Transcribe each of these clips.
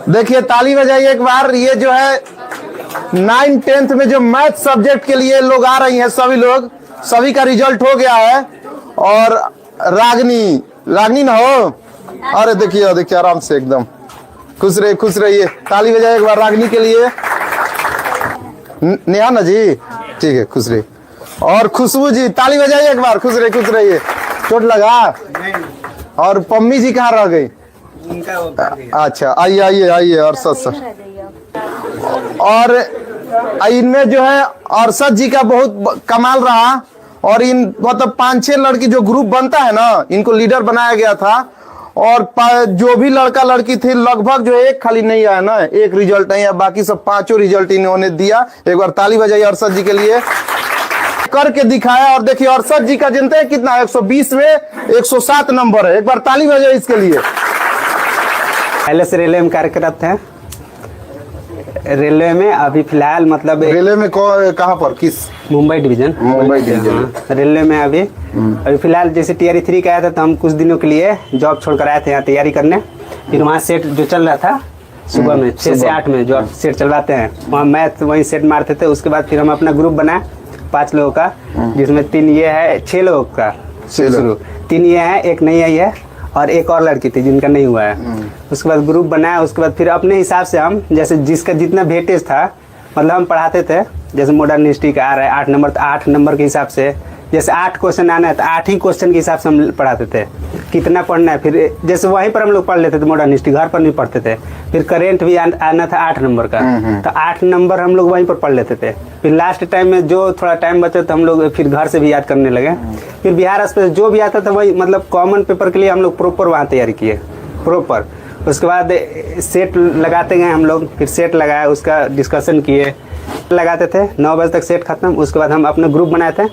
देखिए ताली बजाइए एक बार। ये जो है 9th-10th में जो मैथ सब्जेक्ट के लिए लोग आ रही हैं, सभी लोग, सभी का रिजल्ट हो गया है। और रागनी ना हो, अरे देखिए देखिए आराम से एकदम खुश रहिए। ताली बजाइए एक बार रागनी के लिए। नेहा ना जी, ठीक है, खुश रहिए। और खुशबू जी ताली बजाइए एक बार, खुश रहिए। चोट लगा? और पम्मी जी कहाँ रह गई? अच्छा, आइए अरशद सर। और इनमें जो है अरशद जी का बहुत कमाल रहा। और इन मतलब 5-6 लड़की जो ग्रुप बनता है ना, इनको लीडर बनाया गया था। और जो भी लड़का लड़की थे लगभग जो एक खाली नहीं आया ना, एक रिजल्ट नहीं है, बाकी सब 5 रिजल्ट इन्होंने दिया। एक बार ताली बजाइए अरशद जी के लिए। करके दिखाया। और देखिए अरशद जी का जानते हैं कितना, 120 में 107 नंबर है। एक बार ताली बजाइए इसके लिए। पहले से रेलवे में कार्यरत हैं। रेलवे में अभी फिलहाल मतलब रेलवे में कहाँ पर, किस? मुंबई डिवीजन। रेलवे में अभी फिलहाल जैसे टीआरई 3 का आया था, तो हम कुछ दिनों के लिए जॉब छोड़कर आए थे यहाँ तैयारी करने। फिर वहाँ सेट जो चल रहा था सुबह में 6 से 8 में जो सेट चलवाते हैं, वहाँ मैथ वहीं सेट मारते थे। उसके बाद फिर हम अपना ग्रुप बनाए 5 लोगों का, जिसमें 3 ये है, 6 लोगों का शुरू, 3 ये है, एक नहीं आई है और एक और लड़की थी जिनका नहीं हुआ है। उसके बाद ग्रुप बनाया। उसके बाद फिर अपने हिसाब से हम जैसे जिसका जितना वेटेज था, मतलब हम पढ़ाते थे। जैसे मॉडर्न हिस्ट्री का आ रहा है 8 नंबर, तो 8 नंबर के हिसाब से जैसे 8 क्वेश्चन आना है तो 8 ही क्वेश्चन के हिसाब से हम पढ़ाते थे, कितना पढ़ना है। फिर जैसे वहीं पर हम लोग पढ़ लेते थे मॉडर्न हिस्ट्री, घर पर नहीं पढ़ते थे। फिर करेंट भी आना था 8 नंबर का, तो 8 नंबर हम लोग वहीं पर पढ़ लेते थे। फिर लास्ट टाइम में जो थोड़ा टाइम बचा तो हम लोग फिर घर से भी याद करने लगे। फिर बिहार एक्सप्रेस जो भी आता था वही, मतलब कॉमन पेपर के लिए हम लोग प्रॉपर वहाँ तैयारी किए प्रॉपर। उसके बाद सेट लगाते गए हम लोग, फिर सेट लगाया, उसका डिस्कशन किए, लगाते थे 9 बजे तक सेट खत्म। उसके बाद हम अपने ग्रुप बनाए थे।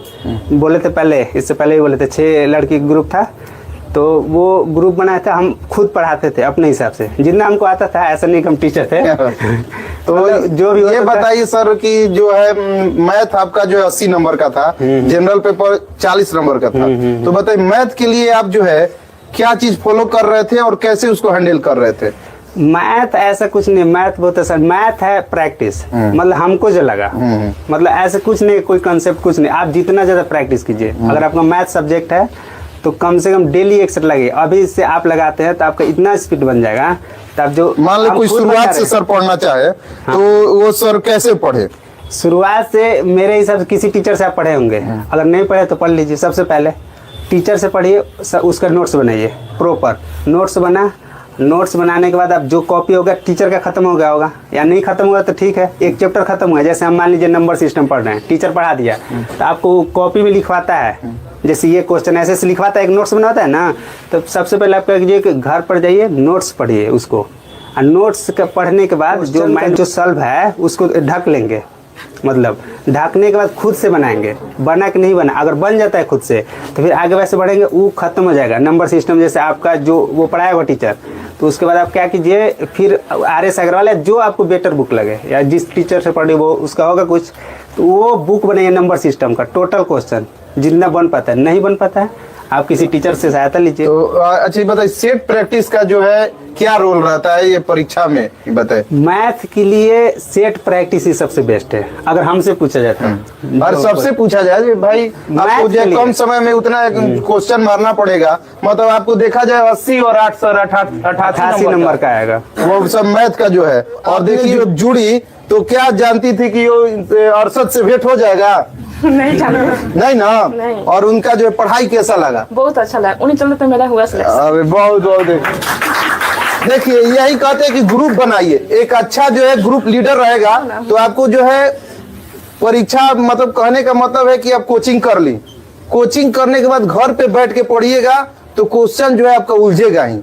बोले थे पहले, इससे पहले ही बोले थे 6 लड़की ग्रुप था, तो वो ग्रुप बनाया था। हम खुद पढ़ाते थे अपने हिसाब से, जितना हमको आता था। ऐसा नहीं कि हम टीचर थे। तो जो भी ये बताइए सर कि जो है मैथ आपका जो 80 नंबर का था, जनरल पेपर 40 नंबर का था, तो बताइए मैथ के लिए आप जो है क्या चीज फॉलो कर रहे थे और कैसे उसको हैंडल कर रहे थे? मैथ ऐसा कुछ नहीं, मैथ बहुत आसान, मैथ है प्रैक्टिस। मतलब हमको जो लगा, मतलब ऐसा कुछ नहीं, कोई कंसेप्ट कुछ नहीं। आप जितना ज्यादा प्रैक्टिस कीजिए। अगर आपका मैथ सब्जेक्ट है तो कम से कम डेली 1 सेट लगे। अभी से आप लगाते हैं तो आपका इतना स्पीड बन जाएगा। तब जो मान लो कोई शुरुआत से सर पढ़ना चाहे तो वो सर कैसे पढ़े? शुरुआत से मेरे हिसाब से किसी टीचर से आप पढ़े होंगे। अगर नहीं पढ़े तो पढ़ लीजिए। सबसे पहले टीचर से पढ़िए, उसका नोट्स बनाइए प्रॉपर। नोट्स बनाने के बाद आप जो कॉपी होगा टीचर का खत्म हो गया होगा या नहीं खत्म होगा तो ठीक है, एक चैप्टर खत्म हुआ। जैसे हम मान लीजिए नंबर सिस्टम पढ़ रहे हैं, टीचर पढ़ा दिया तो आपको कॉपी में लिखवाता है। जैसे ये क्वेश्चन ऐसे लिखवाता है, एक नोट्स बनाता है ना, तो सबसे पहले आप क्या कीजिए कि घर पर जाइए, नोट्स पढ़िए उसको। और नोट्स का पढ़ने के बाद जो माइंड जो सॉल्व है उसको ढक लेंगे। मतलब ढकने के बाद खुद से बनाएंगे। बना कि नहीं बना, अगर बन जाता है खुद से तो फिर आगे वैसे बढ़ेंगे, वो खत्म हो जाएगा नंबर सिस्टम। जैसे आपका जो वो पढ़ाया हुआ टीचर, तो उसके बाद आप क्या कीजिए, फिर RS अग्रवाल या जो आपको बेटर बुक लगे या जिस टीचर से पढ़े वो उसका होगा कुछ, तो वो बुक बनाइए नंबर सिस्टम का, टोटल क्वेश्चन जितना बन पाता है। नहीं बन पाता है आप किसी टीचर से सहायता लीजिए। तो अच्छा बताइए सेट प्रैक्टिस का जो है क्या रोल रहता है ये परीक्षा में, बताए? मैथ के लिए सेट प्रैक्टिस ही सबसे बेस्ट है अगर हमसे पूछा जाता है। और सबसे पूछा जाए भाई आपको जो कम समय में उतना क्वेश्चन मारना पड़ेगा, मतलब आपको देखा जाए 80 और 8 सर 88 नंबर का आएगा वो सब मैथ का जो है। और देखिए जुड़ी तो क्या जानती थी कि अरशद से भेंट हो जाएगा? नहीं ना। नहीं। और उनका जो पढ़ाई कैसा लगा? बहुत अच्छा लगा, उन्हीं चलते मेरा हुआ सिलेक्शन। अरे बहुत देखिए यही कहते हैं कि ग्रुप बनाइए, एक अच्छा जो है ग्रुप लीडर रहेगा तो आपको जो है परीक्षा, मतलब कहने का मतलब है कि आप कोचिंग कर ली, कोचिंग करने के बाद घर पे बैठ के पढ़िएगा तो क्वेश्चन जो है आपका उलझेगा ही।